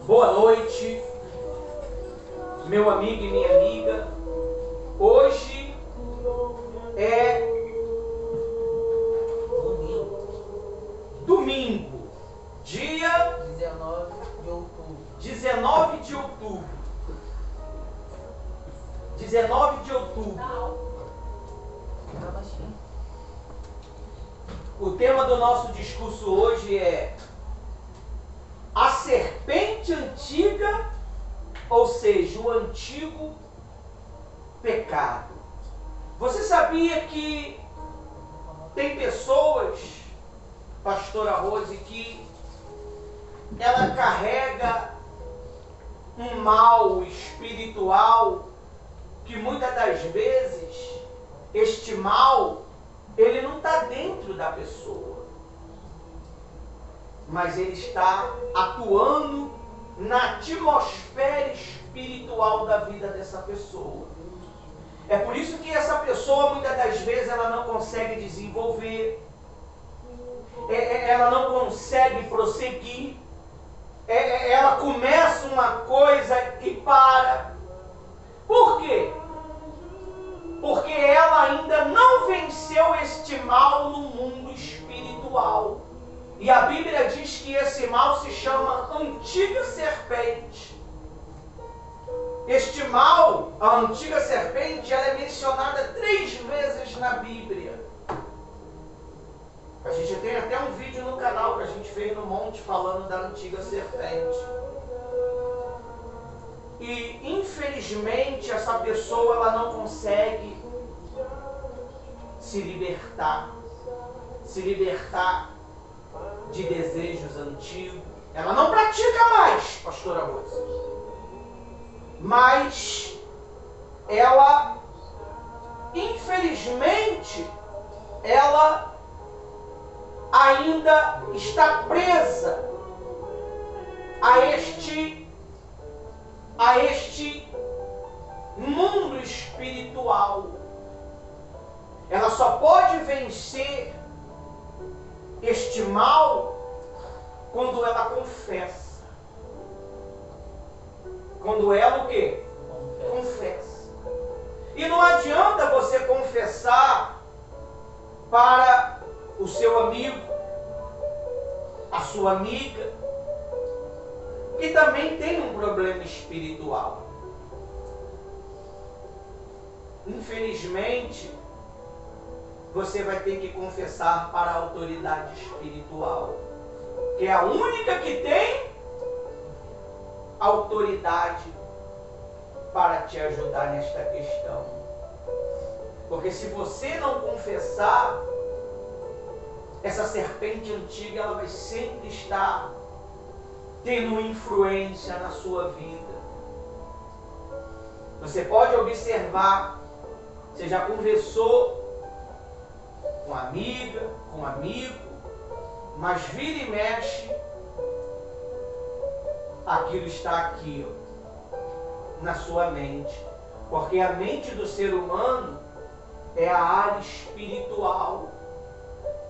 Boa noite, meu amigo e minha amiga. Hoje é domingo, dia 19 de outubro. 19 de outubro. O tema do nosso discurso hoje é a serpente antiga, ou seja, o antigo pecado. Você sabia que tem pessoas, pastora Rose, que ela carrega um mal espiritual que muitas das vezes este mal ele não está dentro da pessoa, mas ele está atuando na atmosfera espiritual da vida dessa pessoa. É por isso que essa pessoa, muitas das vezes, ela não consegue desenvolver, ela não consegue prosseguir, ela começa uma coisa e para. Por quê? Porque ela ainda não venceu este mal no mundo espiritual. E a Bíblia diz que esse mal se chama antiga serpente. Este mal, a antiga serpente, ela é mencionada 3 vezes na Bíblia. A gente tem até um vídeo no canal que a gente fez no monte falando da antiga serpente. E infelizmente essa pessoa ela não consegue se libertar de desejos antigos. Ela não pratica mais, pastora Rosa, mas ela, infelizmente, ela ainda está presa a este mundo espiritual. Ela só pode vencer este mal quando ela confessa. Quando ela o quê? Confessa. E não adianta você confessar para o seu amigo, a sua amiga, que também tem um problema espiritual. Infelizmente, você vai ter que confessar para a autoridade espiritual, que é a única que tem autoridade para te ajudar nesta questão. Porque se você não confessar, essa serpente antiga ela vai sempre estar tendo influência na sua vida. Você pode observar, você já conversou com amiga, com amigo, mas vira e mexe, aquilo está aqui, ó, na sua mente. Porque a mente do ser humano é a área espiritual,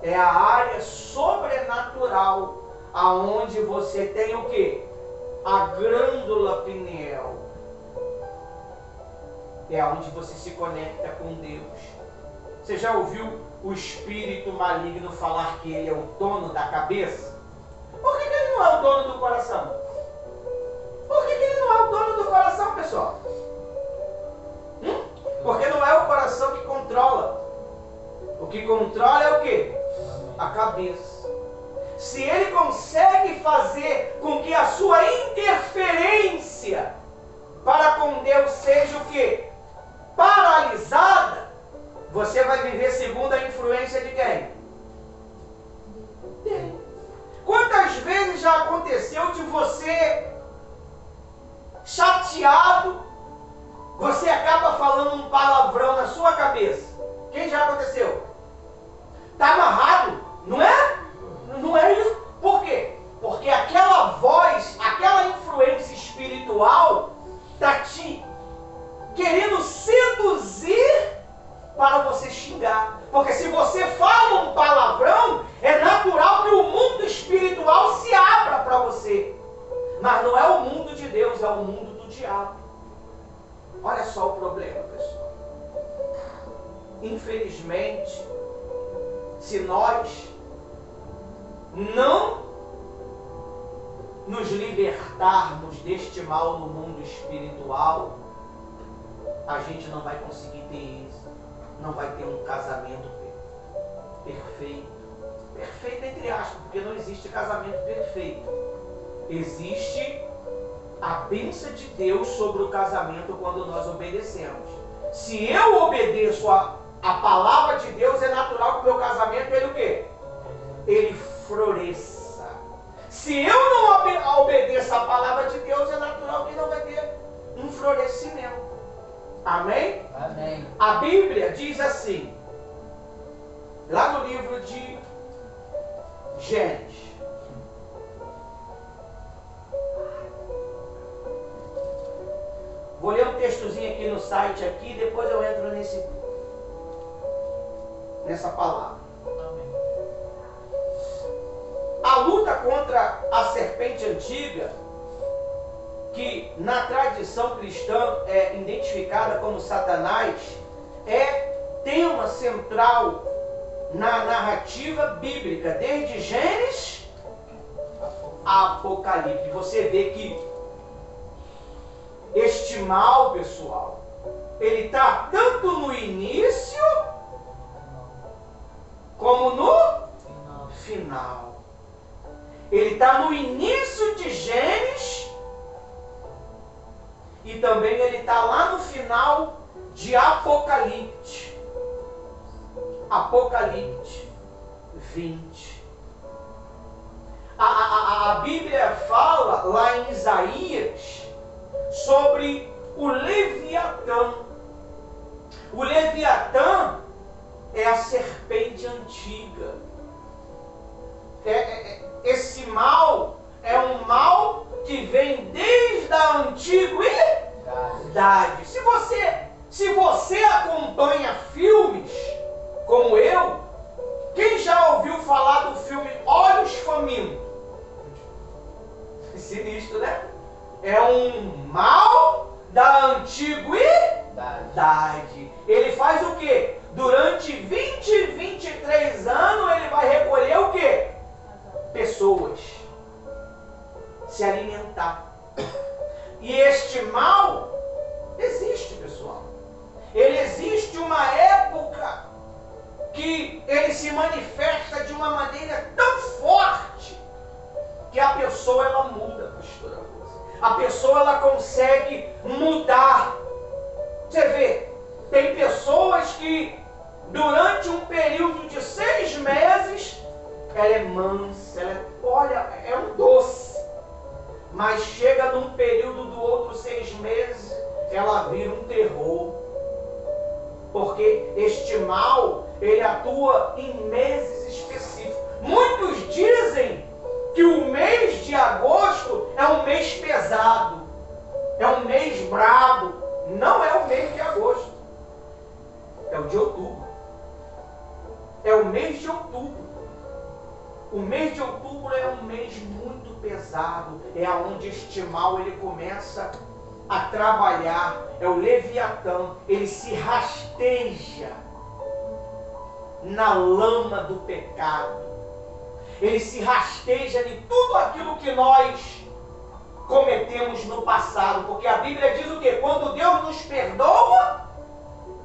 é a área sobrenatural, aonde você tem o quê? A glândula pineal. É onde você se conecta com Deus. Você já ouviu o espírito maligno falar que ele é o dono da cabeça? Por que ele não é o dono do coração? Por que ele não é o dono do coração, pessoal? Porque não é o coração que controla. O que controla é o quê? A cabeça. Se ele consegue fazer com que a sua interferência para com Deus seja o quê? Paralisada, você vai viver segundo a influência de quem? Dele. Quantas vezes já aconteceu de você, chateado, você acaba falando um palavrão na sua cabeça? Quem já aconteceu? Está amarrado, não é? Não é isso. Por quê? Porque aquela voz, aquela influência espiritual está te querendo seduzir para você xingar. Porque se você fala um palavrão, é natural que o mundo espiritual se abra para você. Mas não é o mundo é o mundo do diabo. Olha só o problema, pessoal. Infelizmente, se nós não nos libertarmos deste mal no mundo espiritual, a gente não vai conseguir ter isso, não vai ter um casamento perfeito. Perfeito entre aspas, porque não existe casamento perfeito. Existe a bênção de Deus sobre o casamento quando nós obedecemos. Se eu obedeço a palavra de Deus, é natural que o meu casamento, ele o quê? Ele floresça. Se eu não obedeço a palavra de Deus, é natural que não vai ter um florescimento. Amém? Amém. A Bíblia diz assim, lá no livro de Gênesis. Vou ler um textozinho aqui no site aqui, depois eu entro nessa palavra. Amém. A luta contra a serpente antiga, que na tradição cristã é identificada como Satanás, é tema central na narrativa bíblica, desde Gênesis a Apocalipse. Você vê que este mal, pessoal, ele está tanto no início como no final. Ele está no início de Gênesis e também ele está lá no final de Apocalipse. Apocalipse 20. A Bíblia fala lá em Isaías sobre o Leviatã. O Leviatã é a serpente antiga. Esse mal é um mal que vem desde a antiguidade. Se você acompanha filmes como eu, quem já ouviu falar do filme Olhos Famintos? Sinistro, né? É um mal da antiguidade. Ele faz o quê? Durante 20, 23 anos ele vai recolher o quê? Pessoas. Se alimentar. E este mal existe, pessoal. Ele existe uma época que ele se manifesta de uma maneira tão forte que a pessoa ela muda, pastora. A pessoa ela consegue mudar. Você vê, tem pessoas que durante um período de 6 meses ela é mansa, olha, é um doce. Mas chega num período do outro 6 meses, ela vira um terror. Porque este mal, ele atua em meses específicos. Muitos dizem que o mês de agosto é um mês pesado, é um mês brabo. Não é o mês de agosto, é o de outubro. É o mês de outubro. O mês de outubro é um mês muito pesado, é onde este mal ele começa a trabalhar. É o Leviatã, ele se rasteja na lama do pecado. Ele se rasteja de tudo aquilo que nós cometemos no passado. Porque a Bíblia diz o quê? Quando Deus nos perdoa,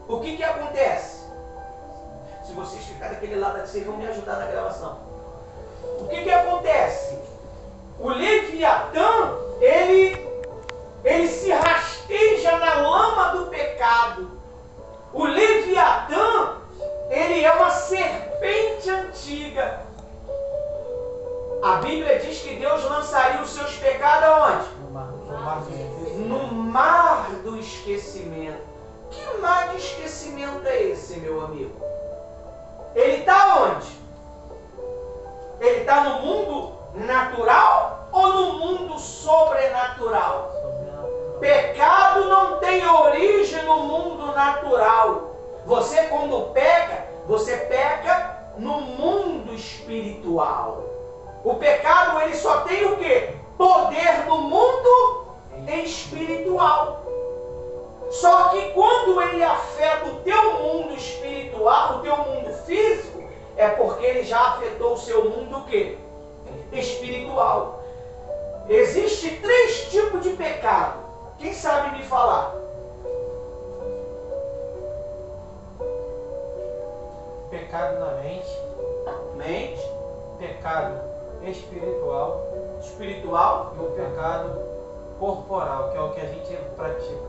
o que acontece? Se vocês ficarem daquele lado aqui, vocês vão me ajudar na gravação. O que acontece? O Leviatã, ele se rasteja na lama do pecado. O Leviatã, ele é uma serpente antiga. A Bíblia diz que Deus lançaria os seus pecados aonde? No mar do esquecimento. Que mar de esquecimento é esse, meu amigo? Ele está onde? Ele está no mundo natural ou no mundo sobrenatural? Pecado não tem origem no mundo natural. Você quando peca, você peca no mundo espiritual. O pecado ele só tem o quê? Poder no mundo espiritual. quando ele afeta o teu mundo espiritual, o teu mundo físico, é porque ele já afetou o seu mundo o quê? Espiritual. Existe 3 tipos de pecado. Quem sabe me falar? Pecado na mente. Mente. Pecado espiritual. Espiritual. E o pecado corporal, que é o que a gente pratica.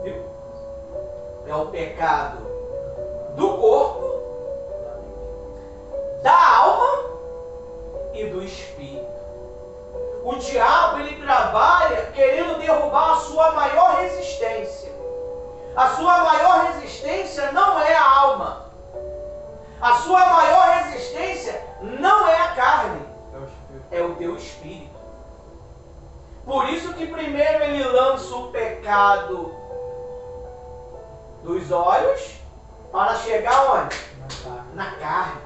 Viu? É o pecado do corpo, da alma e do espírito. O diabo, ele trabalha querendo derrubar a sua maior resistência. A sua maior resistência não é a alma. A sua maior resistência não é a carne. É o teu espírito. Por isso que primeiro ele lança o pecado dos olhos para chegar onde? Na carne.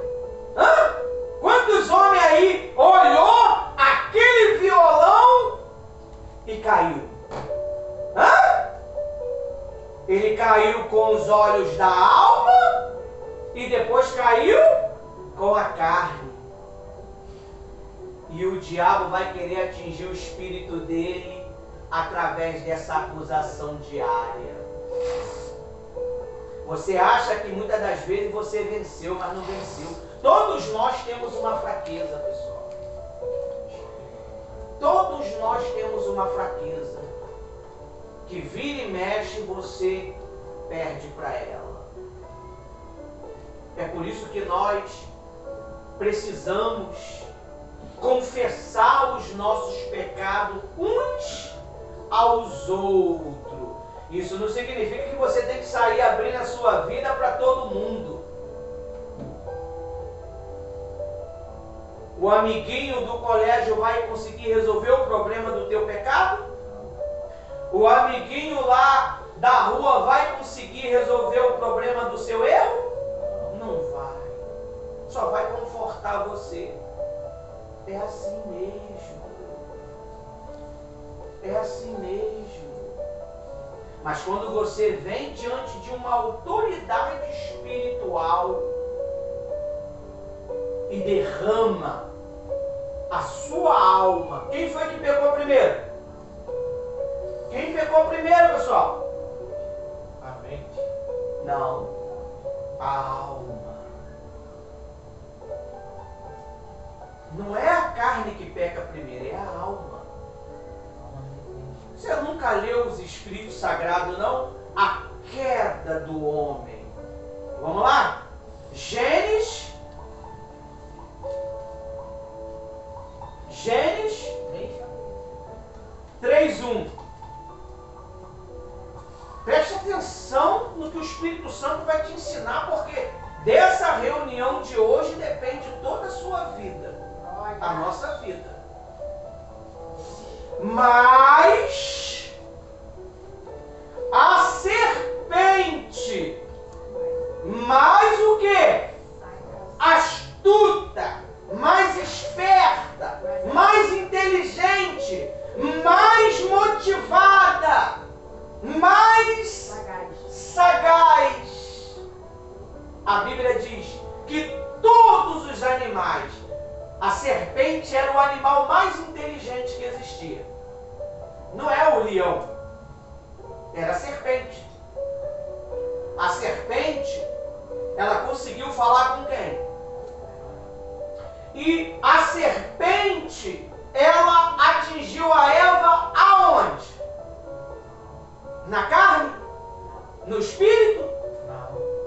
Hã? Quantos homens aí olhou aquele violão e caiu? Hã? Ele caiu com os olhos da alma e depois caiu com a carne. E o diabo vai querer atingir o espírito dele através dessa acusação diária. Você acha que muitas das vezes você venceu, mas não venceu. Todos nós temos uma fraqueza, pessoal. Todos nós temos uma fraqueza. Que vira e mexe você perde para ela. É por isso que nós precisamos confessar os nossos pecados uns aos outros. Isso não significa que você tem que sair abrindo a sua vida para todo mundo. O amiguinho do colégio vai conseguir resolver o problema do teu pecado? O amiguinho lá da rua vai conseguir resolver o problema do seu erro? Não vai. Só vai confortar você. É assim mesmo. É assim mesmo. Mas quando você vem diante de uma autoridade espiritual e derrama a sua alma. Quem foi que pecou primeiro? Quem pecou primeiro, pessoal? A mente. Não. A alma. Não é a carne que peca primeiro, é a alma. Você nunca leu os escritos sagrados, não? A queda do homem. Vamos lá? Gênesis 3:1. Preste atenção no que o Espírito Santo vai te ensinar, porque dessa reunião de hoje depende toda a sua vida, a nossa vida. Mas a serpente, mais o que? Astuta, mais esperta, mais inteligente, mais motivada, mais sagaz. A Bíblia diz que todos os animais, a serpente era o animal mais inteligente que existia. Não é o leão, era a serpente. A serpente, ela conseguiu falar com quem? E a serpente, ela atingiu a Eva aonde? Na carne? No espírito?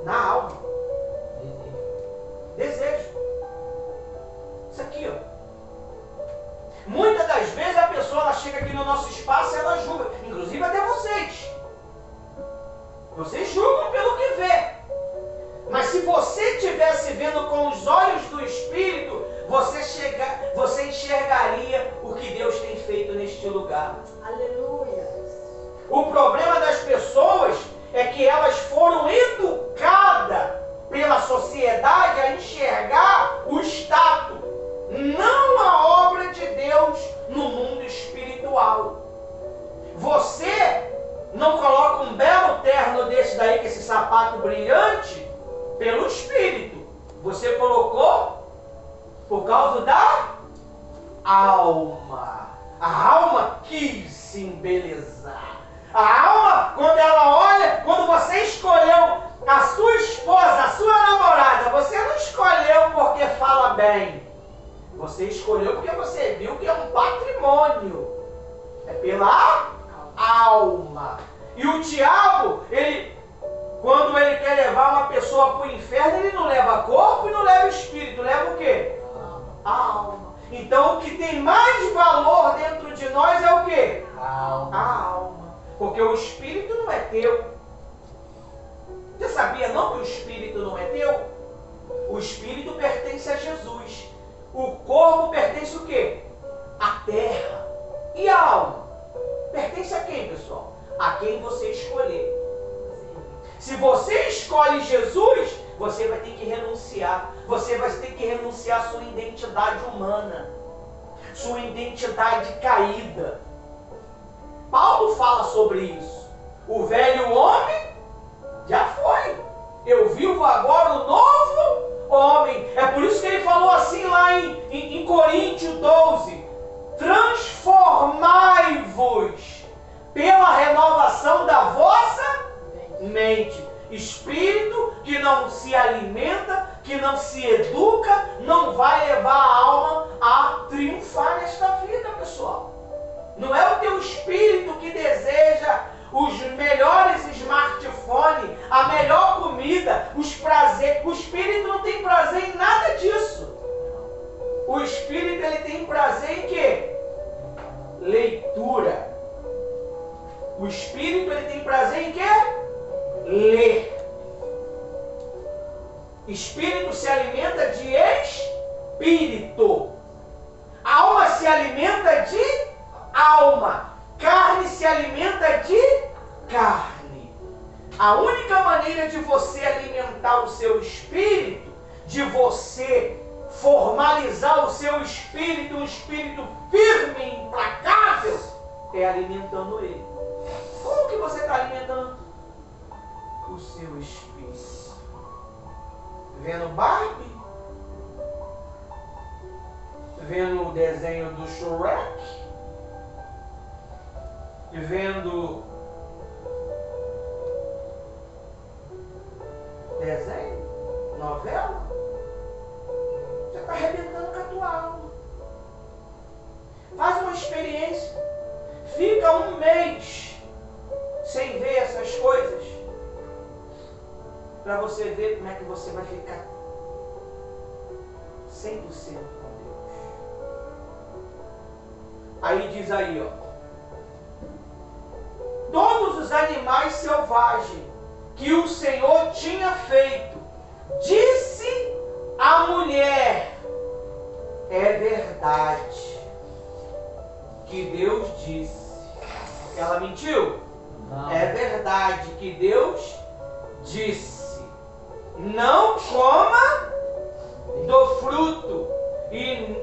Na alma. Desejo. Isso aqui, ó. Muitas das vezes a pessoa ela chega aqui no nosso espaço e ela julga. Inclusive até vocês. Vocês julgam pelo que vê. Mas se você estivesse vendo com os olhos do Espírito, você enxergaria o que Deus tem feito neste lugar. Aleluia. O problema das pessoas é que elas foram educadas pela sociedade a enxergar o status, não a obra de Deus no mundo espiritual. Você não coloca um belo terno desse daí, que esse brilhante pelo Espírito. Você colocou por causa da alma. A alma quis se embelezar. A alma, quando ela olha, quando você escolheu a sua esposa, a sua namorada, você não escolheu porque fala bem. Você escolheu porque você viu que é um patrimônio. É pela alma. E o diabo, quando ele quer levar uma pessoa para o inferno, ele não leva corpo e não leva espírito. Leva o quê? A alma. Então o que tem mais valor dentro de nós é o quê? A alma. Porque o espírito não é teu. Você sabia não que o espírito não é teu? O espírito pertence a Jesus. O corpo pertence o quê? À terra. E a alma? Pertence a quem, pessoal? A quem você escolher. Se você escolhe Jesus, você vai ter que renunciar. Você vai ter que renunciar à sua identidade humana. Sua identidade caída. Paulo fala sobre isso. O velho homem já foi. Eu vivo agora o novo homem. É por isso que ele falou assim lá em Coríntios 12. Transformai-vos pela renovação da vossa mente. Espírito que não se alimenta, que não se educa, não vai levar a alma a triunfar nesta vida, pessoal. Não é o teu espírito que deseja os melhores smartphones, a melhor comida, os prazeres. O espírito não tem prazer em nada disso. O espírito ele tem prazer em quê? Leitura. O espírito ele tem prazer em quê? Ler. Espírito se alimenta de espírito. Alma se alimenta de alma. Carne se alimenta de carne. A única maneira de você alimentar o seu espírito, de você formalizar o seu espírito, um espírito firme e implacável, é alimentando ele. Como que você está alimentando o seu espírito? Vendo Barbie? Vendo o desenho do Shrek? Vendo desenho? Novela? Você está arrebentando com a tua alma. Faz uma experiência. Fica um mês sem ver essas coisas, para você ver como é que você vai ficar 100% com Deus. Aí diz aí, ó. Todos os animais selvagens que o Senhor tinha feito, disse a mulher, é verdade que Deus disse. Ela mentiu? Não. É verdade que Deus disse: não coma do fruto e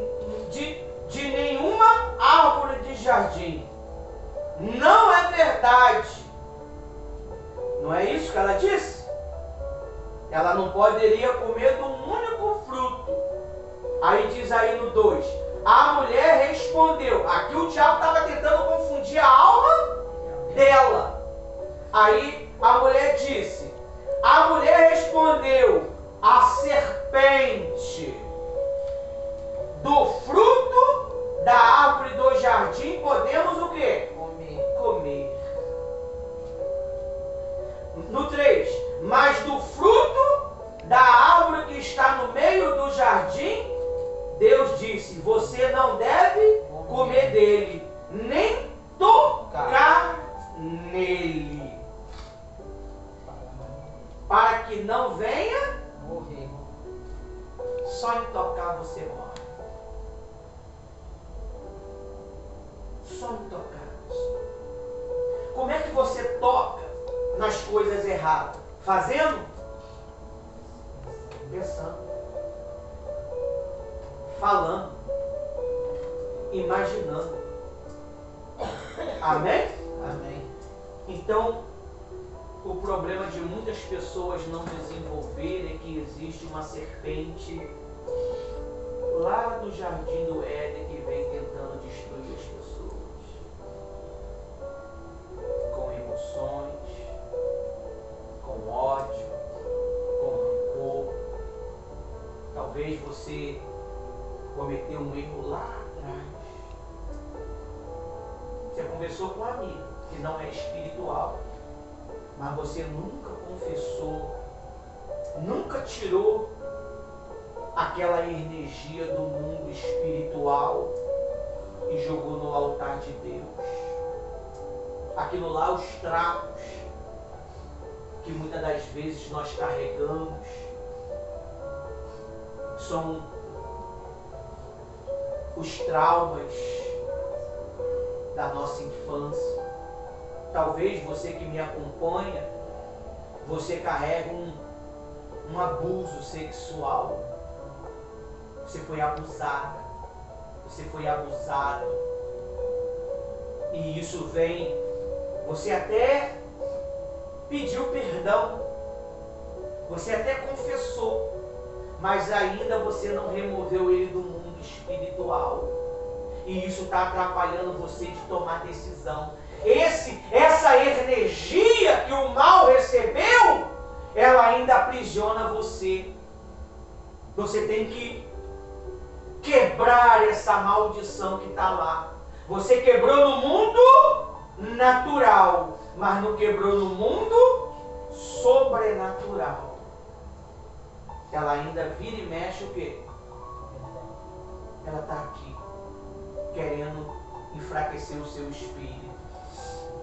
de nenhuma árvore de jardim. Não é verdade. Não é isso que ela disse? Ela não poderia comer de um único fruto. Aí diz aí no 2. A mulher respondeu. Aqui o diabo estava tentando confundir a alma dela. Aí a mulher disse. A mulher respondeu. A serpente. Do fruto da árvore do jardim podemos o quê? Comer. No 3. Mas do fruto da árvore que está no meio do jardim, Deus disse, você não deve comer dele, nem tocar nele, para que não venha morrer. Só em tocar você morre. Só em tocar. Como é que você toca nas coisas erradas? Fazendo? Pensando. Falando. Imaginando. Amém? Amém. Então, O problema de muitas pessoas não desenvolver é que existe uma serpente lá do jardim do Éden que vem tentando destruir as pessoas. Com emoções, com ódio, com rancor. Talvez você cometeu um erro lá atrás. Você conversou com um amigo que não é espiritual, mas você nunca confessou, nunca tirou aquela energia do mundo espiritual e jogou no altar de Deus. Aquilo lá, os trapos que muitas das vezes nós carregamos, são os traumas da nossa infância. Talvez você que me acompanha, você carrega um abuso sexual. Você foi abusada, você foi abusado. E isso vem, você até pediu perdão, você até confessou, mas ainda você não removeu ele do mundo espiritual. E isso está atrapalhando você de tomar decisão. Essa energia que o mal recebeu, ela ainda aprisiona você. Você tem que quebrar essa maldição que está lá. Você quebrou no mundo natural, mas não quebrou no mundo sobrenatural. Ela ainda vira e mexe o quê? Ela está aqui, querendo enfraquecer o seu espírito,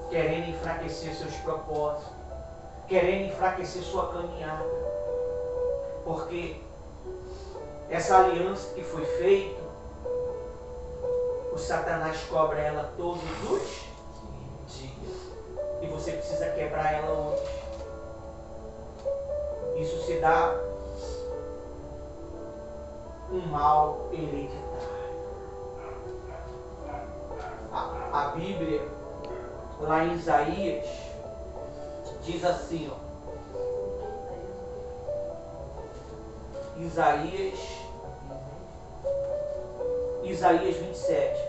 querendo enfraquecer seus propósitos, querendo enfraquecer sua caminhada. Porque essa aliança que foi feita, o Satanás cobra ela todos os dias. E você precisa quebrar ela hoje. Isso se dá um mal hereditário. A Bíblia, lá em Isaías, diz assim, ó. Isaías 27.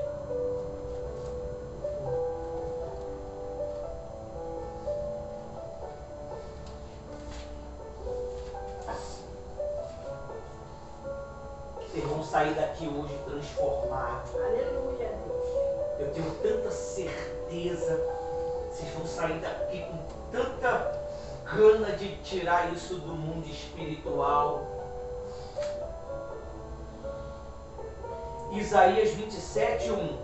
Vocês vão sair daqui hoje transformados. Aleluia, Deus. Eu tenho tanta certeza. Vocês vão sair daqui com tanta gana de tirar isso do mundo espiritual. Isaías 27, 1.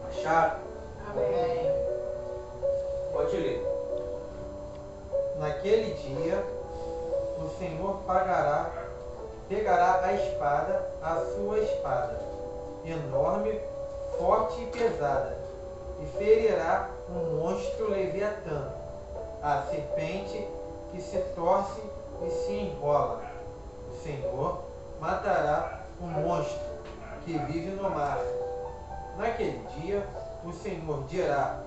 Acharam? Amém. Pode ler. Naquele dia, o Senhor pegará a espada, a sua espada, enorme, forte e pesada, e ferirá um monstro leviatã, a serpente que se torce e se enrola. O Senhor matará o monstro que vive no mar. Naquele dia, o Senhor dirá: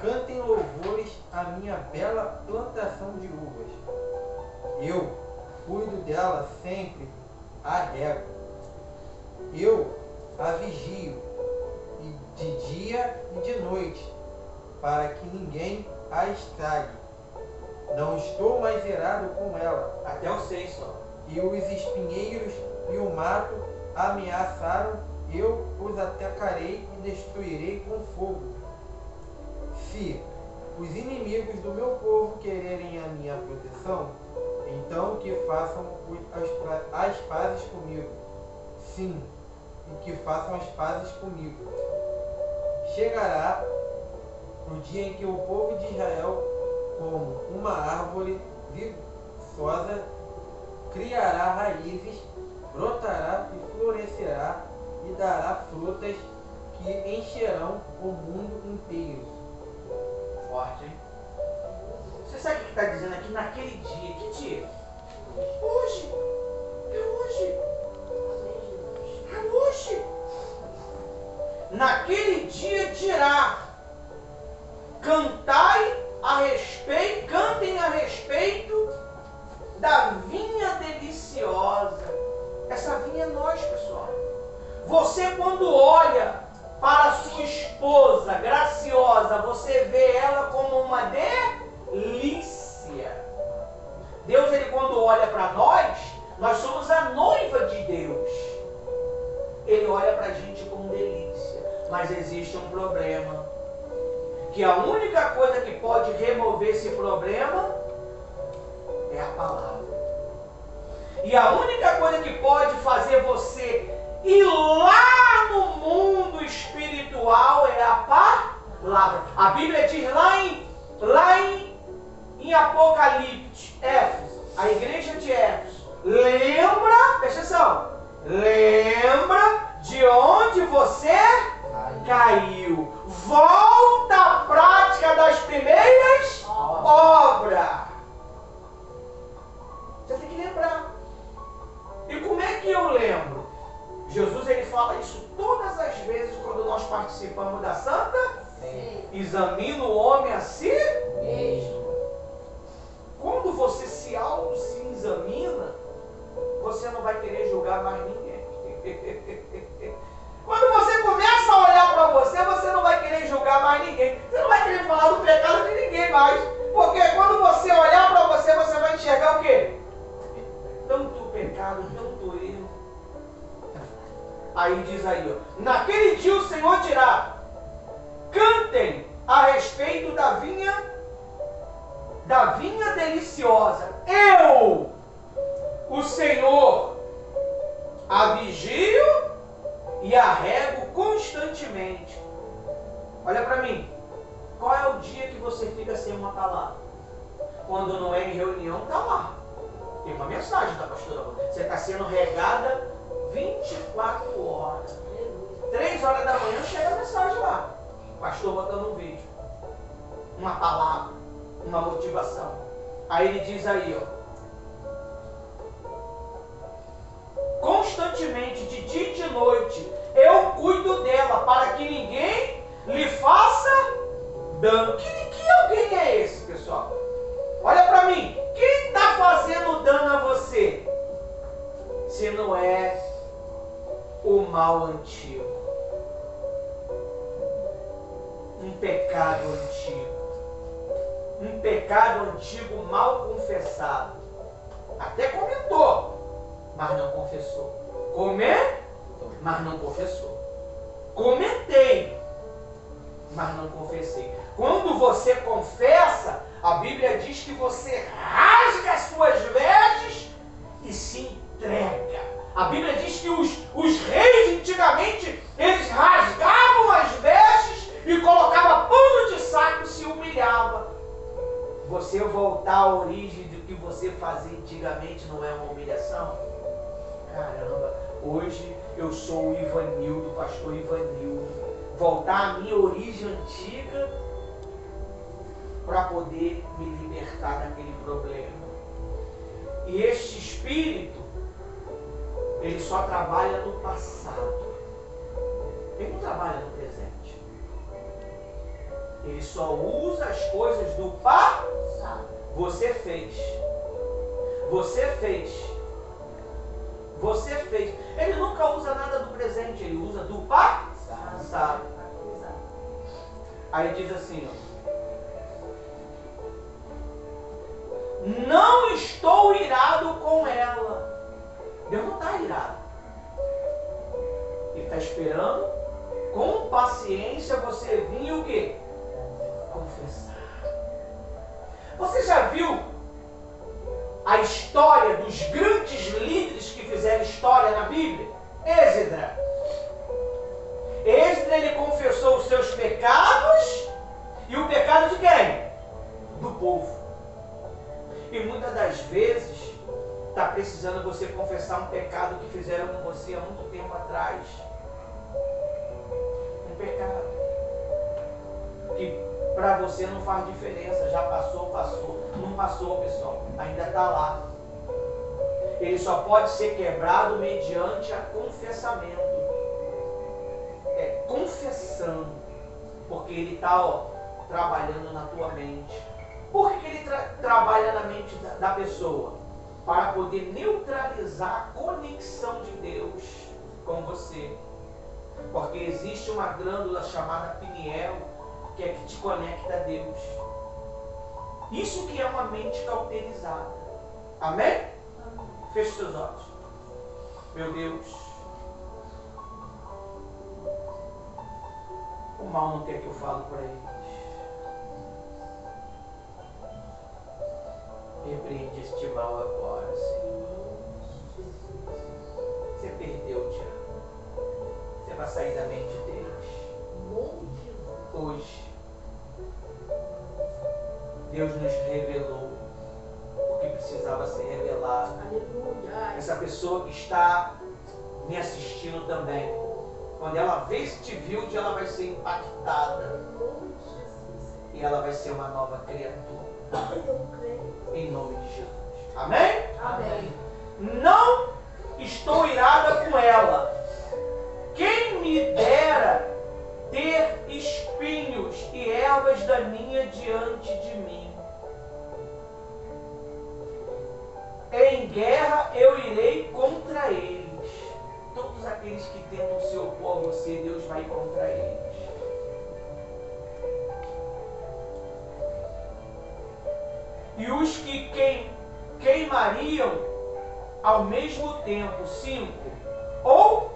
cantem louvores à minha bela plantação de uvas. Eu cuido dela sempre, a rego. Eu a vigio, de dia e de noite, para que ninguém a estrague. Não estou mais irado com ela. Até o 6 só. E os espinheiros e o mato ameaçaram, eu os atacarei e destruirei com fogo. Se os inimigos do meu povo quererem a minha proteção, então que façam as pazes comigo. Sim, e que façam as pazes comigo. Chegará o dia em que o povo de Israel, como uma árvore viçosa, criará raízes, brotará e florescerá e dará frutas que encherão o mundo inteiro. Forte, hein? Você sabe o que está dizendo aqui? Naquele dia. Que dia? Hoje. É hoje. É hoje. da vinha deliciosa. Essa vinha é nós, pessoal. Você, quando olha para a sua esposa graciosa, você vê ela como uma delícia. Deus, ele quando olha para nós somos a noiva de Deus. Ele olha para a gente com delícia. Mas existe um problema. Que a única coisa que pode remover esse problema é a palavra. E a única coisa que pode fazer você ir lá no mundo espiritual é a palavra. A Bíblia diz lá em Apocalipse, Éfeso, a igreja de Éfeso, lembra, presta atenção, lembra de onde você caiu. Volta à prática das primeiras obras. Você tem que lembrar. E como é que eu lembro? Jesus, ele fala isso todas as vezes quando nós participamos da Santa. Examina o homem a si mesmo. Quando você se examina, você não vai querer julgar mais ninguém. Quando você começa a olhar para você, você não vai querer julgar mais ninguém. Você não vai querer falar do pecado de ninguém mais. Porque quando você olhar para você, você vai enxergar o quê? Tanto pecado, tanto erro. Aí diz aí, ó, naquele dia o Senhor dirá: cantem a respeito da vinha deliciosa. Eu, o Senhor, a vigio e a rego constantemente. Olha para mim. Qual é o dia que você fica sem uma palavra? Quando não é em reunião, está lá. Tem uma mensagem da pastora. Você está sendo regada 24 horas. 3 horas da manhã chega a mensagem lá. O pastor botando um vídeo. Uma palavra. Uma motivação. Aí ele diz aí, ó. Constantemente, de dia e de noite, eu cuido dela para que ninguém lhe faça dano. Que alguém é esse, pessoal? Olha para mim. Quem está fazendo dano a você? Se não é o mal antigo. Um pecado antigo. Um pecado antigo mal confessado. Até comentou, mas não confessou. Mas não confessou. Comentei, mas não confessei. Quando você confessa, a Bíblia diz que você rasga as suas vestes e se entrega. A Bíblia diz que os reis antigamente, eles rasgavam as vestes e colocavam pano de saco e se humilhava. Você voltar à origem do que você fazia antigamente não é uma humilhação? Caramba, hoje eu sou o Ivanildo, pastor Ivanildo. Voltar à minha origem antiga para poder me libertar daquele problema. E este espírito, ele só trabalha no passado. Ele não trabalha no presente. Ele só usa as coisas do passado. Você fez. Você fez. Você fez. Ele nunca usa nada do presente, ele usa do passado. Aí diz assim, ó. Não estou irado com ela. Deus não está irado. Ele está esperando com paciência você vir o quê? Confessar. Você já viu a história dos grandes líderes que fizeram história na Bíblia? Esdras, ele confessou os seus pecados e o pecado de quem? Do povo. E muitas das vezes está precisando você confessar um pecado que fizeram com você há muito tempo atrás. Um pecado que para você não faz diferença. Já passou. Não passou, pessoal. Ainda está lá. Ele só pode ser quebrado mediante a confessamento. É confessando. Porque ele está trabalhando na tua mente. Por que ele trabalha na mente da pessoa? para poder neutralizar a conexão de Deus com você. Porque existe uma glândula chamada pineal, que é que te conecta a Deus. Isso que é uma mente cauterizada. Amém? Feche seus olhos. Meu Deus, o mal não quer que eu fale para eles. Repreende este mal agora, Senhor. Você perdeu o diabo. Você vai sair da mente deles. Hoje, Deus nos revelou o que precisava ser revelado. Aleluia. Essa pessoa que está me assistindo também, quando ela vê este vídeo, ela vai ser impactada. E ela vai ser uma nova criatura. Eu creio. Em nome de Jesus. Amém? Amém. Não estou irada com ela. Quem me dera ter espinhos e ervas daninhas diante de mim. Em guerra eu irei contra eles. Todos aqueles que tentam se opor a você, Deus vai contra eles. E os que queimariam ao mesmo tempo, 5, ou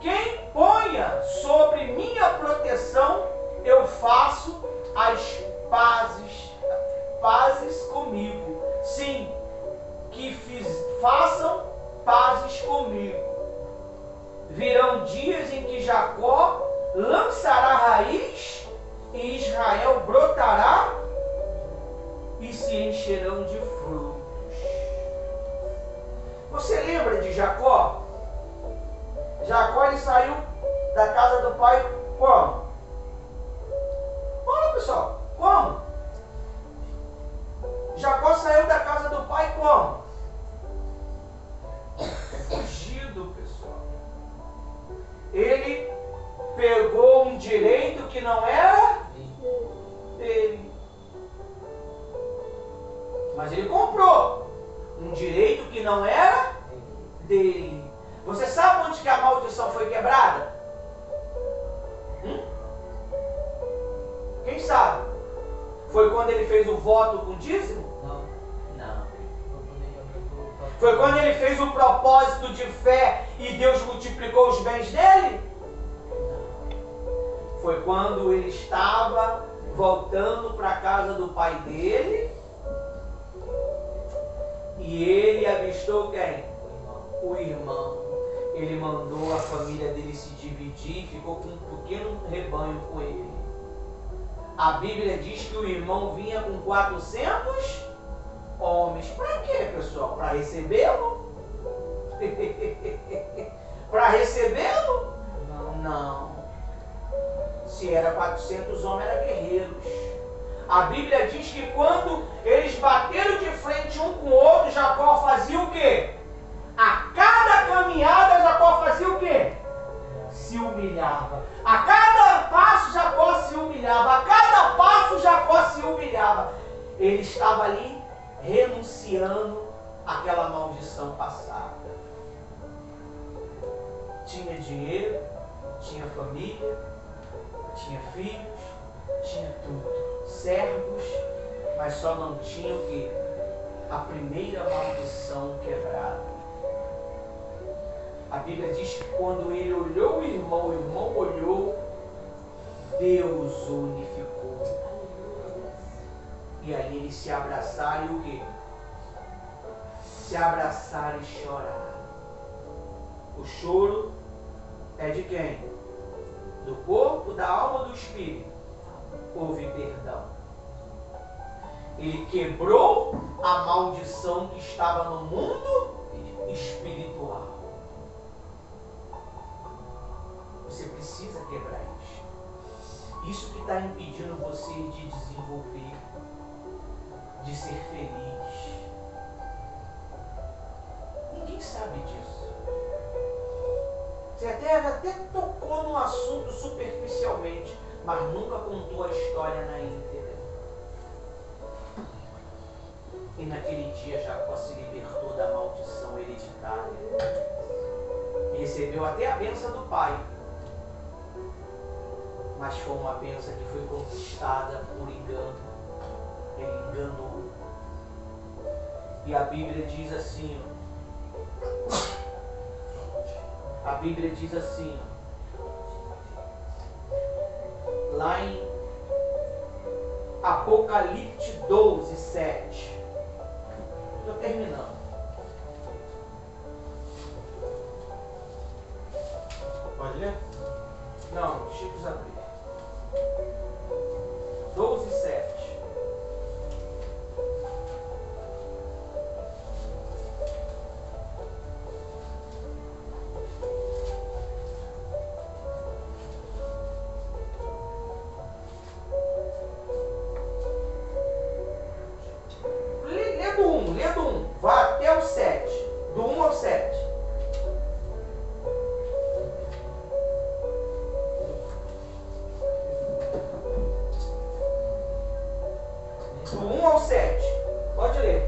quem ponha sobre minha proteção, eu faço as pazes comigo. Sim, que façam pazes comigo. Virão dias em que Jacó lançará raiz e Israel brotará e se encherão de frutos. Você lembra de Jacó? Jacó, ele saiu da casa do pai como? Olha, pessoal, como? Jacó saiu da casa do pai como? Fugido, pessoal. Ele pegou um direito que não era dele. Mas ele comprou um direito que não era dele. Você sabe onde que a maldição foi quebrada? Quem sabe? Foi quando ele fez o voto com dízimo? Não. Foi quando ele fez o propósito de fé e Deus multiplicou os bens dele? Não. Foi quando ele estava voltando para a casa do pai dele e ele avistou quem? O irmão. Ele mandou a família dele se dividir e ficou com um pequeno rebanho com ele. A Bíblia diz que o irmão vinha com 400 homens. Para quê, pessoal? Para recebê-lo? Para recebê-lo? Não. Se era 400 homens, eram guerreiros. A Bíblia diz que quando eles bateram de frente um com o outro, Jacó fazia o quê? A cada caminhada, Jacó fazia o quê? Se humilhava. A cada passo, Jacó se humilhava. A cada passo, Jacó se humilhava. Ele estava ali renunciando àquela maldição passada. Tinha dinheiro, tinha família, tinha filhos, tinha tudo. Servos, mas só não tinha o quê? A primeira maldição quebrada. A Bíblia diz que quando ele olhou o irmão olhou, Deus o unificou. E aí eles se abraçaram e o quê? Se abraçaram e choraram. O choro é de quem? Do corpo, da alma, do espírito. Houve perdão. Ele quebrou a maldição que estava no mundo espiritual. Você precisa quebrar isso. Isso que está impedindo você de desenvolver, de ser feliz. Ninguém sabe disso. Você até tocou no assunto superficialmente, mas nunca contou a história na íntegra. E naquele dia Jacó se libertou da recebeu até a bênção do pai. Mas foi uma bênção que foi conquistada por engano. Ele enganou. E a Bíblia diz assim, a Bíblia diz assim, lá em Apocalipse 12, 7. Estou terminando. Pode ler? Não, deixa eu abrir. 12, 7. Lê do 1. Vá até o 7. Do 1 ao 7. Do 1 ao 7. Pode ler.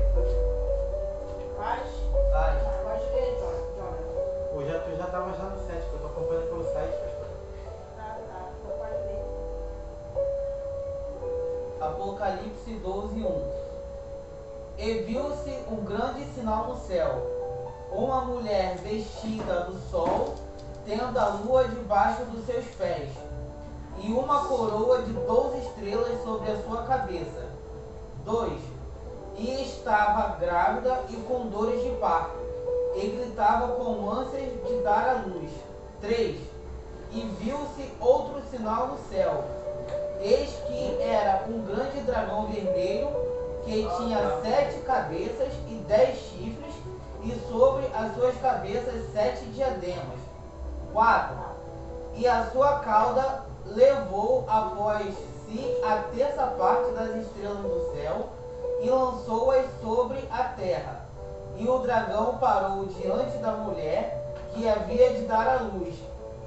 Vai. Vai. Pode ler, Jonathan. Tu já estava já no 7, que eu estou acompanhando pelo site, pastor. Tá. Então pode ler. Apocalipse 12, 1. E viu-se um grande sinal no céu, uma mulher vestida do sol, tendo a lua debaixo dos seus pés, e uma coroa de 12 estrelas sobre a sua cabeça. 2. E estava grávida e com dores de parto, e gritava com ânsias de dar à luz. 3. E viu-se outro sinal no céu, eis que era um grande dragão vermelho, que tinha 7 cabeças e 10 chifres, e sobre as suas cabeças 7 diademas. 4. E a sua cauda levou após si a terça parte das estrelas do céu, e lançou-as sobre a terra. E o dragão parou diante da mulher que havia de dar à luz,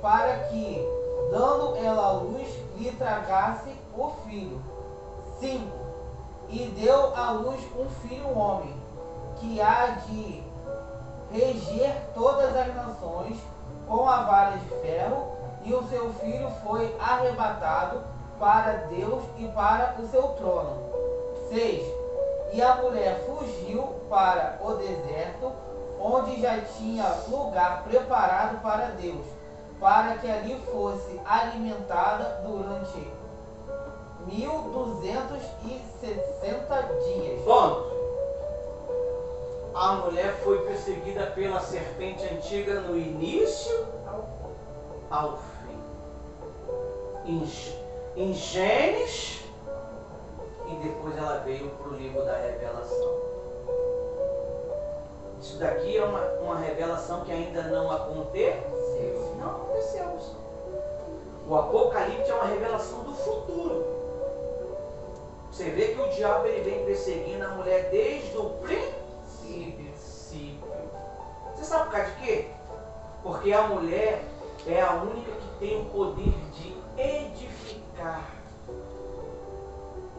para que, dando ela à luz, lhe tragasse o filho. 5. E deu à luz um filho homem, que há de reger todas as nações com a vara de ferro, e o seu filho foi arrebatado para Deus e para o seu trono. 6. E a mulher fugiu para o deserto, onde já tinha lugar preparado para Deus, para que ali fosse alimentada durante 1260 dias. Ponto. A mulher foi perseguida pela serpente antiga no início ao fim. Em Gênesis, e depois ela veio para o livro da Revelação. Isso daqui é uma revelação que ainda não aconteceu. Não aconteceu. O Apocalipse é uma revelação do futuro. Você vê que o diabo ele vem perseguindo a mulher desde o princípio. Você sabe por causa de quê? Porque a mulher é a única que tem o poder de edificar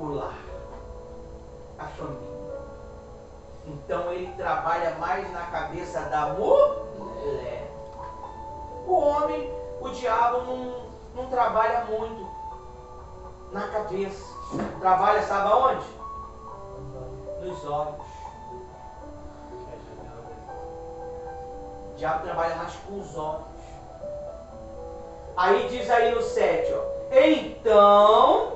o lar, a família. Então ele trabalha mais na cabeça da mulher. O homem, o diabo não trabalha muito na cabeça. Trabalha, sabe aonde? Nos olhos. O diabo trabalha mais com os olhos. Aí diz aí no 7, ó. Então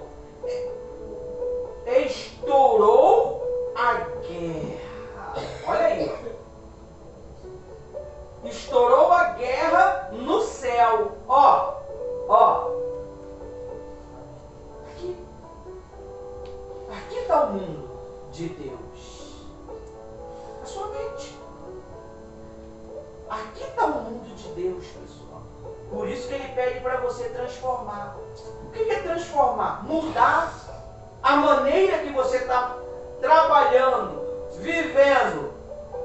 estourou a guerra. Olha aí, ó. Estourou a guerra no céu. Ó. Aqui está o mundo de Deus. A sua mente. Aqui está o mundo de Deus, pessoal. Por isso que ele pede para você transformar. O que é transformar? Mudar a maneira que você está trabalhando, vivendo.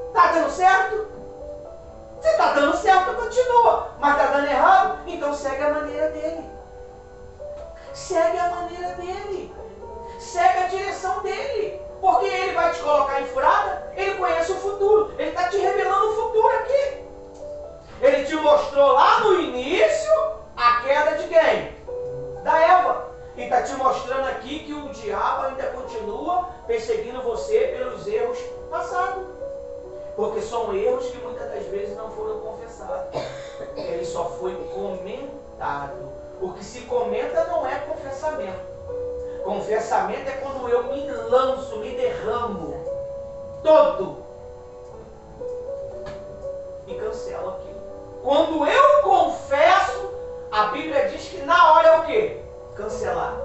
Está dando certo? Se está dando certo, continua. Mas está dando errado? Então segue a maneira dele. Segue a maneira dele. Segue a direção dele. Porque ele vai te colocar em furada. Ele conhece o futuro. Ele está te revelando o futuro aqui. Ele te mostrou lá erros que muitas das vezes não foram confessados. Ele só foi comentado. O que se comenta não é confessamento. Confessamento é quando eu me lanço, me derramo todo e cancelo aquilo. Quando eu confesso, a Bíblia diz que na hora é o quê? Cancelar.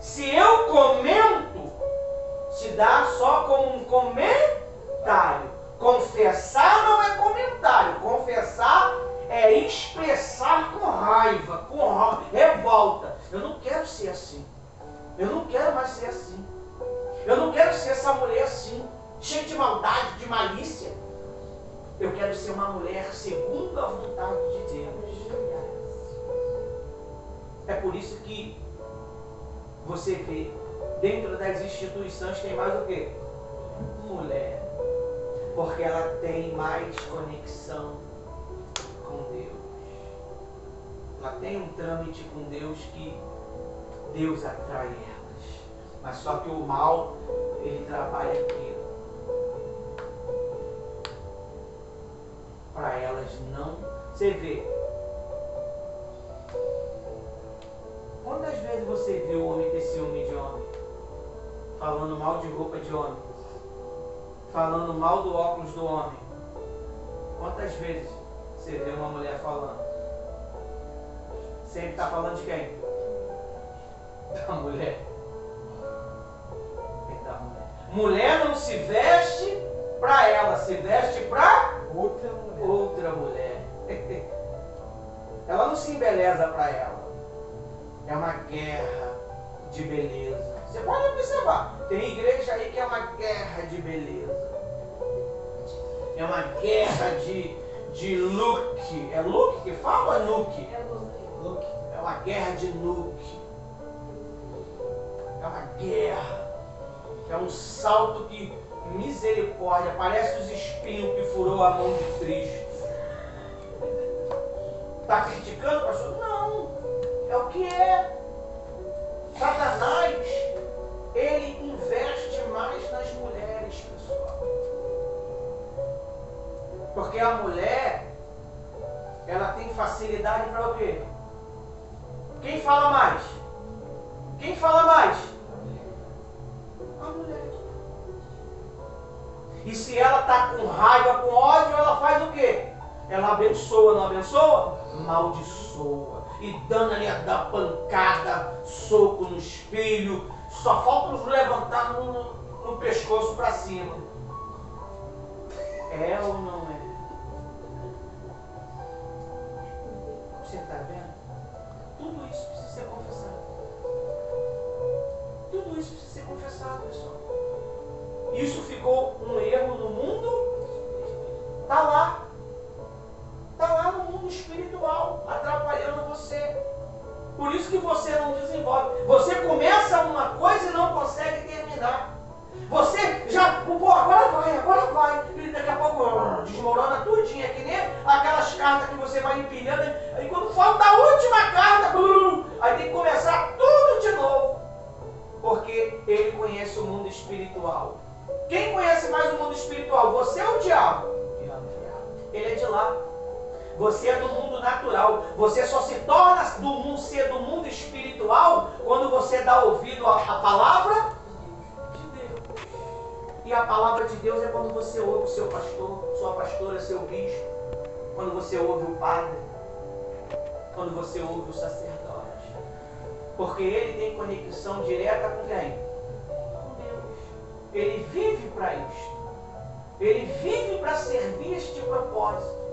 Se eu comento, se dá só como um comentário. Confessar não é comentário. Confessar é expressar com raiva, com revolta. Eu não quero ser assim. Eu não quero mais ser assim. Eu não quero ser essa mulher assim, cheia de maldade, de malícia. Eu quero ser uma mulher segundo a vontade de Deus. É por isso que você vê, dentro das instituições tem mais o quê? Mulher. Porque ela tem mais conexão com Deus. Ela tem um trâmite com Deus que Deus atrai elas. Mas só que o mal, ele trabalha aquilo. Para elas não... Você vê. Quantas vezes você viu homem ter ciúme de homem? Falando mal de roupa de homem? Falando mal do óculos do homem? Quantas vezes você vê uma mulher falando? Sempre está falando de quem? Da mulher. É da mulher. Mulher não se veste para ela, se veste para outra mulher. Ela não se embeleza para ela. É uma guerra de beleza. Você pode observar. Tem igreja aí que é uma guerra de beleza. É uma guerra de look. É look que fala ou é look? É Look. É uma guerra de look. É uma guerra. É um salto que, misericórdia, parece os espinhos que furou a mão de Cristo. Está criticando, pastor? Não. É o que é. Satanás, ele investe mais nas mulheres, pessoal. Porque a mulher, ela tem facilidade para o quê? Quem fala mais? Quem fala mais? A mulher. E se ela está com raiva, com ódio, ela faz o quê? Ela abençoa, não abençoa? Maldiçoa. E dana-lhe a dar pancada, soco no espelho. Só falta nos levantar no pescoço para cima. É ou não é? Você está vendo? Tudo isso precisa ser confessado. Tudo isso precisa ser confessado, pessoal. Isso ficou um erro no mundo? Está lá. Está lá no mundo espiritual, atrapalhando você. Por isso que você não desenvolve. Você começa uma coisa e não consegue terminar. Você já, pô, agora vai. E daqui a pouco desmorona tudinho, que nem aquelas cartas que você vai empilhando. E quando falta a última carta, aí tem que começar tudo de novo. Porque ele conhece o mundo espiritual. Quem conhece mais o mundo espiritual? Você ou o diabo? Ele é de lá. Você é do mundo natural. Você só se torna ser do mundo espiritual quando você dá ouvido à palavra de Deus. E a palavra de Deus é quando você ouve o seu pastor, sua pastora, seu bispo. Quando você ouve o padre. Quando você ouve o sacerdote. Porque ele tem conexão direta com quem? Com Deus. Ele vive para isto. Ele vive para servir este propósito.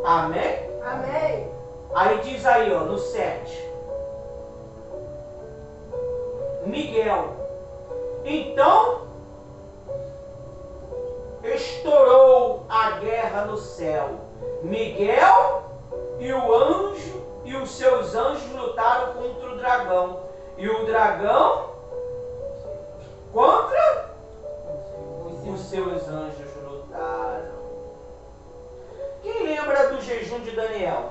Amém? Amém. Aí diz aí, ó, no 7. Miguel. Então estourou a guerra no céu. Miguel e o anjo e os seus anjos lutaram contra o dragão. E o dragão contra os seus anjos lutaram. Quem lembra do jejum de Daniel?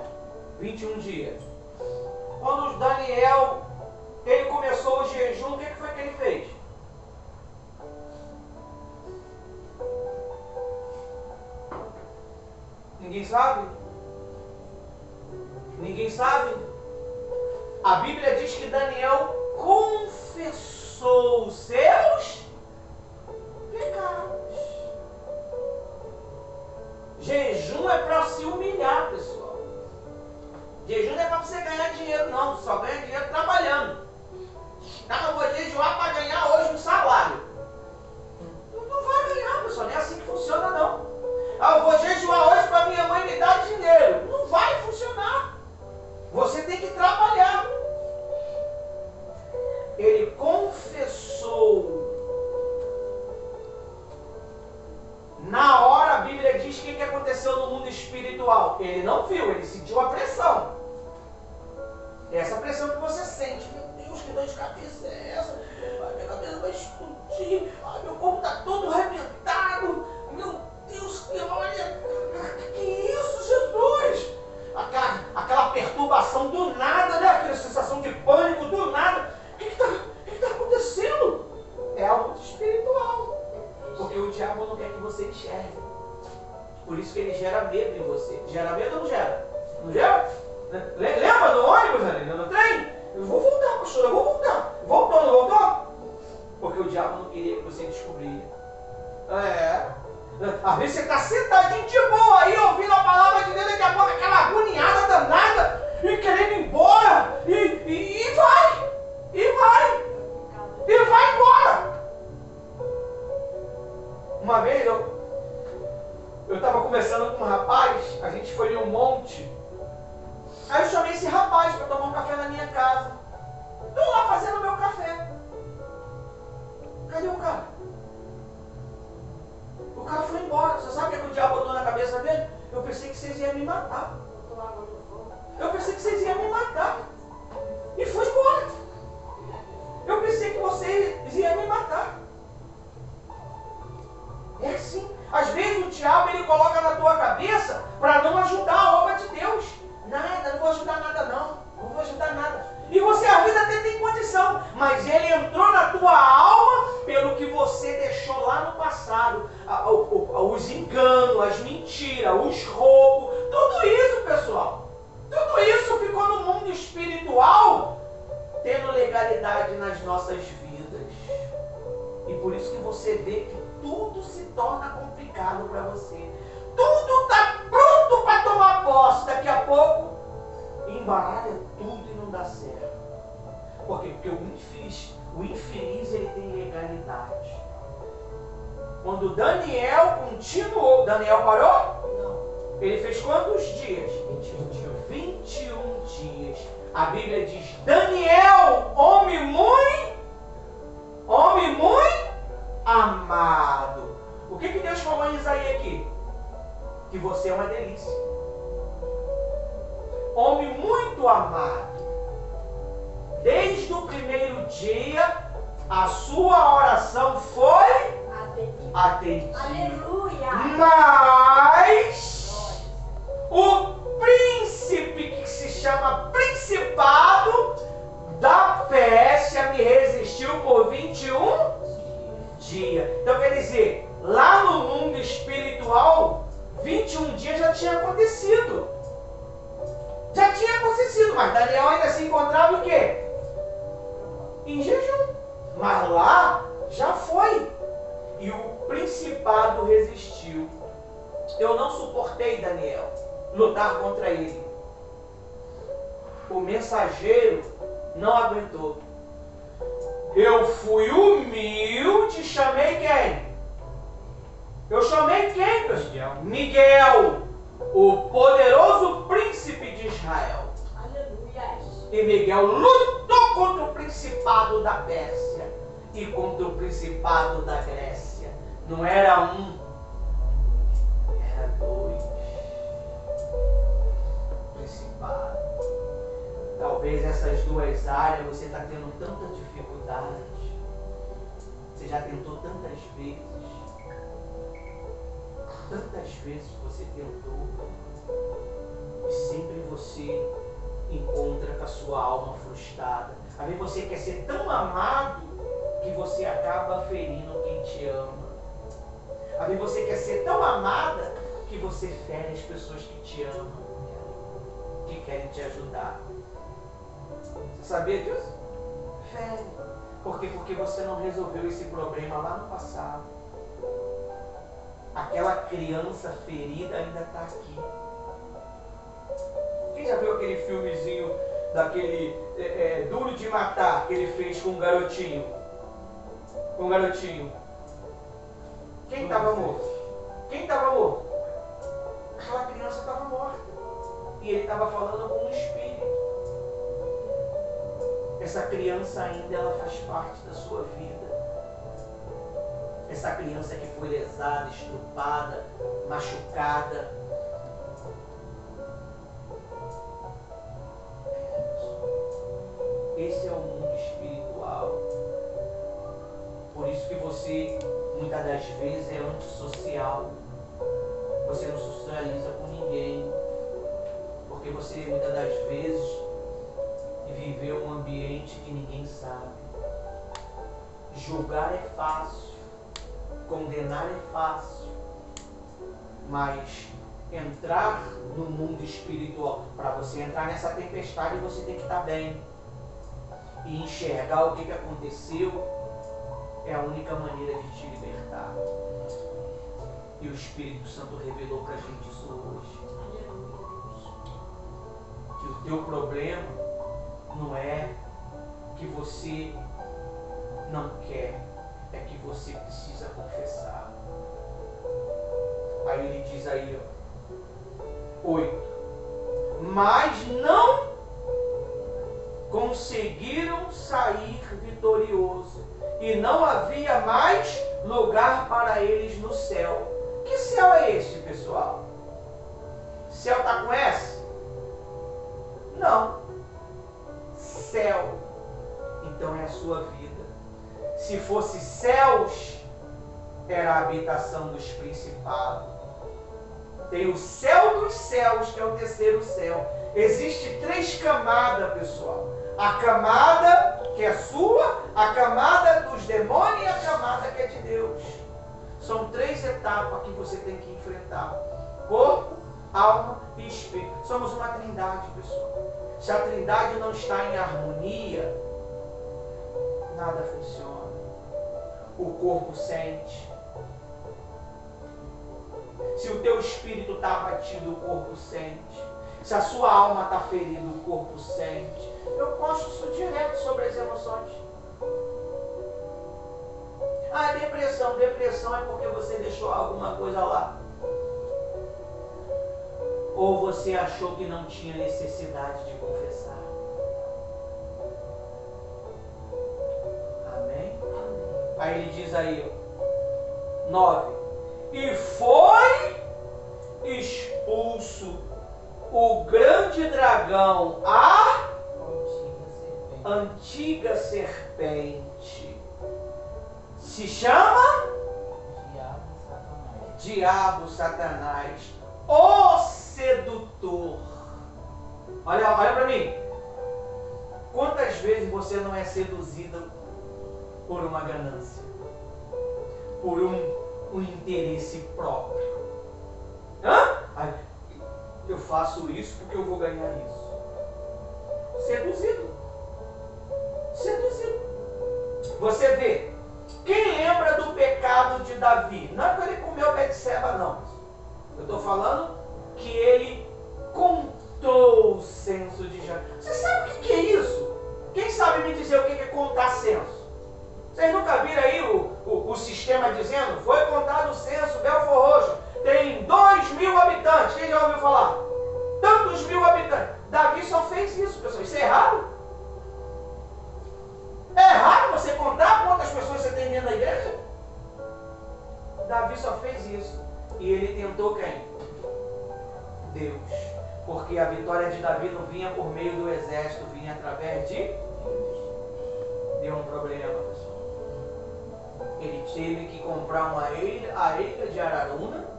21 dias. Quando Daniel, ele começou o jejum, o que foi que ele fez? Ninguém sabe? Ninguém sabe? A Bíblia diz que Daniel confessou os seus pecados. Jejum é para se humilhar, pessoal. Jejum não é para você ganhar dinheiro, não. Só ganha dinheiro trabalhando. Não, eu vou jejuar para ganhar hoje um salário. Não vai ganhar, pessoal. Não é assim que funciona, não. Ah, eu vou jejuar hoje para minha mãe me dar dinheiro. Não vai funcionar. Você tem que trabalhar. Ele confessou. Na hora a Bíblia diz o que aconteceu no mundo espiritual. Ele não viu, ele sentiu a pressão. Essa pressão que você sente. Meu Deus, que dor de cabeça é essa? Ai, minha cabeça vai explodir. Ai, meu corpo está todo arrebentado. Meu Deus, que olha. Que isso, Jesus? Aquela perturbação do nada, né? Aquela sensação de pânico do nada. O que está acontecendo? É algo espiritual. Porque o diabo não quer que você enxergue. Por isso que ele gera medo em você. Gera medo ou não gera? Não gera? Lembra do ônibus ali, no trem? Eu vou voltar, pastor, eu vou voltar. Voltou, não voltou? Porque o diabo não queria que você descobrisse. Às vezes você está sentadinho de boa aí, ouvindo a palavra de Deus, daqui a pouco aquela agoniada danada, e querendo ir embora, e vai! E vai embora! Uma vez eu estava conversando com um rapaz, a gente foi em um monte. Aí eu chamei esse rapaz para tomar um café na minha casa. Estou lá fazendo o meu café. Cadê o cara? O cara foi embora. Você sabe o que o diabo botou na cabeça dele? Eu pensei que vocês iam me matar. Eu pensei que vocês iam me matar. E foi embora. Eu pensei que vocês iam me matar. É assim. Às vezes o diabo ele coloca na tua cabeça para não ajudar a obra de Deus. Nada, não vou ajudar nada não. Não vou ajudar nada. E você, a vida até tem condição, mas ele entrou na tua alma pelo que você deixou lá no passado. Os enganos, as mentiras, os roubos, tudo isso, pessoal. Tudo isso ficou no mundo espiritual, tendo legalidade nas nossas vidas. E por isso que você vê que tudo se torna complicado para você. Tudo está pronto para tomar posse. Daqui a pouco, embaralha tudo e não dá certo. Por quê? Porque o infeliz ele tem legalidade. Quando Daniel continuou, Daniel parou? Não. Ele fez quantos dias? 21 dias. A Bíblia diz, Daniel, homem muito amado. O que Deus falou em Isaías aqui? Que você é uma delícia. Homem muito amado. Desde o primeiro dia, a sua oração foi atendida. Aleluia! Mas o príncipe que se chama Principado da Pérsia me resistiu por 21 dias. Então quer dizer, lá no mundo espiritual, 21 dias já tinha acontecido. Já tinha acontecido, mas Daniel ainda se encontrava o quê? Em jejum. Mas lá já foi. E o principado resistiu. Eu não suportei, Daniel, lutar contra ele. O mensageiro não aguentou. Eu fui humilde, chamei quem? Eu chamei quem, pessoal? Miguel, o poderoso príncipe de Israel. Aleluia! E Miguel lutou contra o principado da Pérsia e contra o principado da Grécia. Não era um, era dois principados. Talvez essas duas áreas você está tendo tanta dificuldade. Você já tentou tantas vezes. Tantas vezes você tentou. E sempre você encontra com a sua alma frustrada. Às vezes você quer ser tão amado que você acaba ferindo quem te ama. Às vezes você quer ser tão amada que você você fere as pessoas que te amam, que querem te ajudar. Você sabia disso? Fere. Por quê? Porque você não resolveu esse problema lá no passado. Aquela criança ferida ainda está aqui. Quem já viu aquele filmezinho daquele Duro de Matar que ele fez com um garotinho? Com um garotinho. Quem estava morto? Quem estava morto? Aquela criança estava morta. E ele estava falando com um espírito. Essa criança ainda ela faz parte da sua vida. Essa criança que foi lesada, estrupada, machucada. Esse é o mundo espiritual. Por isso que você, muitas das vezes, é antissocial. Você não socializa com ninguém. Porque você, muitas das vezes, viveu um ambiente que ninguém sabe. Julgar é fácil. Condenar é fácil. Mas entrar no mundo espiritual, para você entrar nessa tempestade, você tem que estar bem. E enxergar o que aconteceu é a única maneira de te libertar. E o Espírito Santo revelou para a gente isso hoje. Que o teu problema não é que você não quer, é que você precisa confessar. Aí ele diz aí, 8. Mas não conseguiram sair vitorioso, e não havia mais lugar para eles no céu. Que céu é este, pessoal? Céu está com S? Não. Céu. Então é a sua vida. Se fosse céus, era a habitação dos principados. Tem o céu dos céus, que é o terceiro céu. Existe 3 camadas, pessoal. A camada que é sua, a camada dos demônios e a camada que é de Deus. São 3 etapas que você tem que enfrentar. Corpo, alma e espírito. Somos uma trindade, pessoal. Se a trindade não está em harmonia, nada funciona. O corpo sente. Se o teu espírito está abatido, o corpo sente. Se a sua alma está ferida, o corpo sente. Eu posto isso direto sobre as emoções. Ah, depressão. Depressão é porque você deixou alguma coisa lá. Ou você achou que não tinha necessidade de confessar. Amém? Aí ele diz aí, 9. E foi expulso o grande dragão, a antiga serpente. Se chama Diabo Satanás, o sedutor. Olha para mim. Quantas vezes você não é seduzido por uma ganância? Por um interesse próprio? Eu faço isso porque eu vou ganhar isso. Seduzido. Seduzido. Você vê, quem lembra do pecado de Davi? Não é que ele comeu Betseba, não. Eu estou falando que ele contou o censo de Jacó. Você sabe o que é isso? Quem sabe me dizer o que é contar censo? Vocês nunca viram aí o sistema dizendo, foi contado o censo, Belfor Roxo, tem 2.000 habitantes. Quem já ouviu falar? Tantos mil habitantes. Davi só fez isso, pessoal. Isso é errado? É errado você contar quantas pessoas você tem dentro da igreja? Davi só fez isso. E ele tentou quem? Deus. Porque a vitória de Davi não vinha por meio do exército, vinha através de Deus. Deu um problema, pessoal. Ele teve que comprar a ilha de Araruna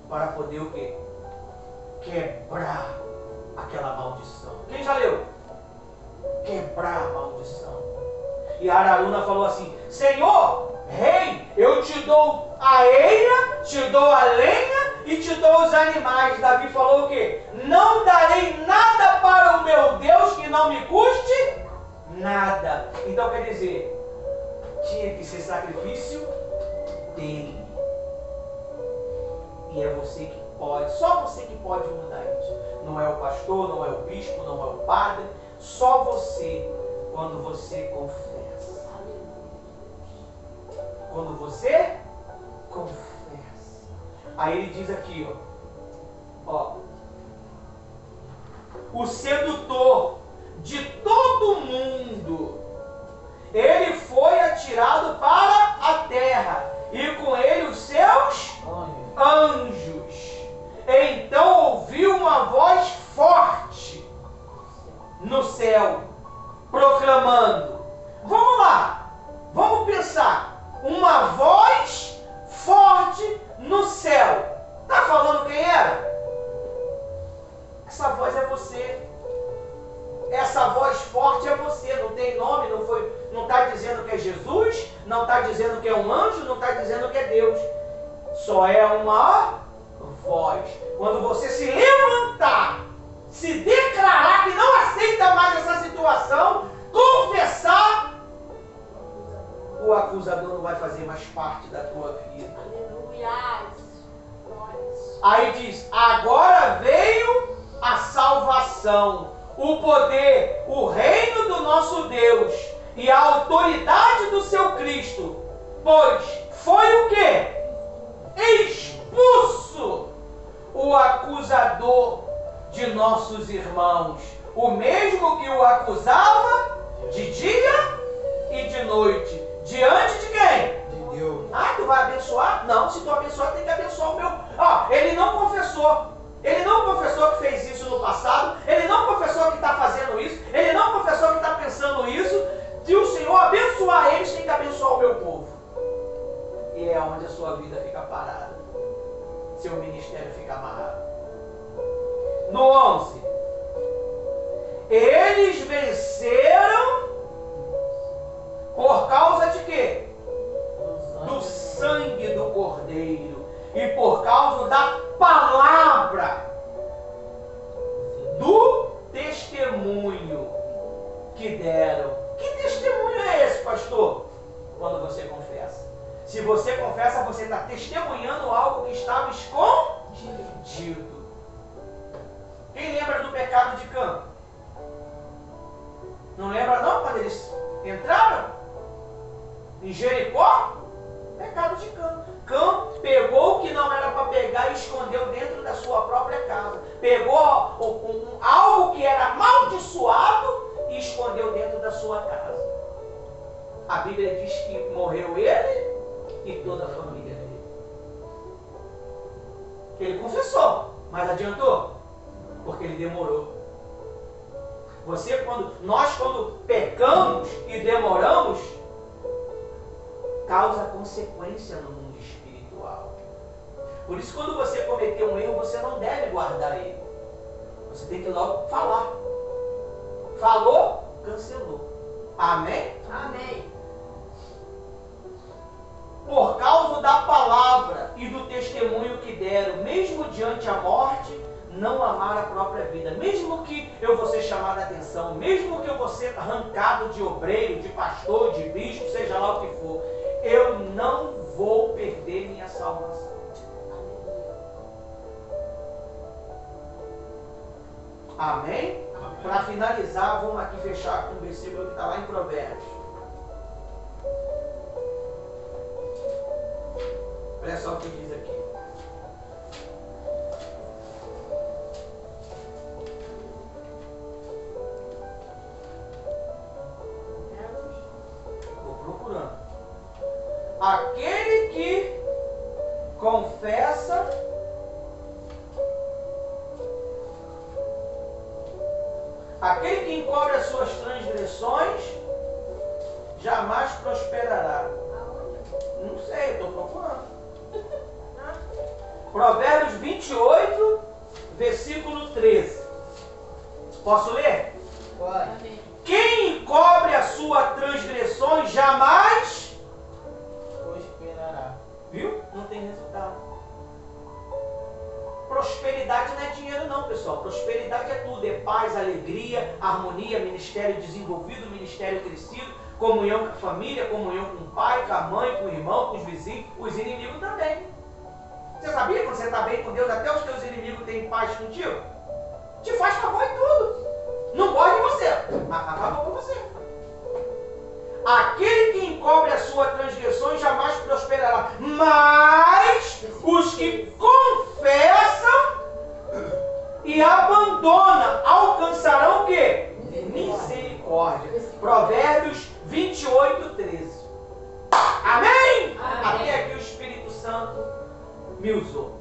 para poder o quê? Quebrar aquela maldição. Quem já leu? Quebrar a maldição. E Araruna falou assim, Senhor, rei, eu te dou a ilha, te dou a lenha animais, Davi falou o quê? Não darei nada para o meu Deus que não me custe nada. Então quer dizer, tinha que ser sacrifício dele. E é você que pode, só você que pode mudar isso. Não é o pastor, não é o bispo, não é o padre. Só você, quando você confessa. Quando você confessa. Aí ele diz aqui, ó. O sedutor de todo mundo, ele foi atirado para a terra, e com ele os seus anjos. Então ouviu uma voz forte no céu, proclamando. Vamos lá, vamos pensar. Uma voz forte no céu. Está falando quem era? Essa voz é você. Essa voz forte é você. Não tem nome, não está dizendo que é Jesus, não está dizendo que é um anjo, não está dizendo que é Deus. Só é uma voz. Quando você se levantar, se declarar que não aceita mais essa situação, confessar, o acusador não vai fazer mais parte da tua vida. Aleluia. Aí diz, agora veio a salvação, o poder, o reino do nosso Deus e a autoridade do seu Cristo, pois foi o quê? Expulso o acusador de nossos irmãos, o mesmo que o acusava de dia e de noite, diante de quem? De Deus. Ah, tu vai abençoar? Não, se tu abençoar, tem que abençoar o meu. Ele não confessou. Ele não confessou que fez isso no passado. Ele não confessou que está fazendo isso. Ele não confessou que está pensando isso. Se o Senhor abençoar eles, tem que abençoar o meu povo. E é onde a sua vida fica parada. Seu ministério fica amarrado. No 11. Eles venceram por causa de quê? Do sangue do Cordeiro e por causa da palavra do testemunho que deram. Que testemunho é esse, pastor? Quando você confessa. Se você confessa, você está testemunhando algo que estava escondido. Quem lembra do pecado de Cã? Não lembra não? Quando eles entraram em Jericó? Pecado de Cã. Cã pegou o que não era para pegar e escondeu dentro da sua própria casa. Pegou algo que era amaldiçoado e escondeu dentro da sua casa. A Bíblia diz que morreu ele e toda a família dele. Ele confessou, mas adiantou? Porque ele demorou. Nós quando pecamos e demoramos, causa consequência no mundo espiritual. Por isso, quando você cometer um erro, você não deve guardar ele. Você tem que logo falar. Falou, cancelou. Amém? Amém. Por causa da palavra e do testemunho que deram, mesmo diante a morte, não amar a própria vida. Mesmo que eu vou ser chamado a atenção, mesmo que eu vou ser arrancado de obreiro, de pastor, de bispo, seja lá o que for, eu não vou perder minha salvação. Amém? Para finalizar, vamos aqui fechar com um versículo que está lá em Provérbios. Olha só o que diz aqui. Estou procurando. Aquele que confessa aquele que encobre as suas transgressões jamais prosperará. Não sei, eu estou procurando. Provérbios 28, versículo 13. Posso ler? Pode. Quem encobre as suas transgressões jamais Prosperará. viu? Não tem resultado. Prospera. prosperidade não é dinheiro não, pessoal. Prosperidade é tudo. É paz, alegria, harmonia, ministério desenvolvido, ministério crescido, comunhão com a família, comunhão com o pai, com a mãe, com o irmão, com os vizinhos, os inimigos também. Você sabia que quando você está bem com Deus, até os teus inimigos têm paz contigo? Te faz favor em tudo. Não gosta de você, mas faz favor com você. Aquele que encobre a sua transgressão jamais prosperará. Mas os que confessam e abandonam alcançarão o quê? Misericórdia. Provérbios 28, 13. Amém? Amém. Até aqui o Espírito Santo me usou.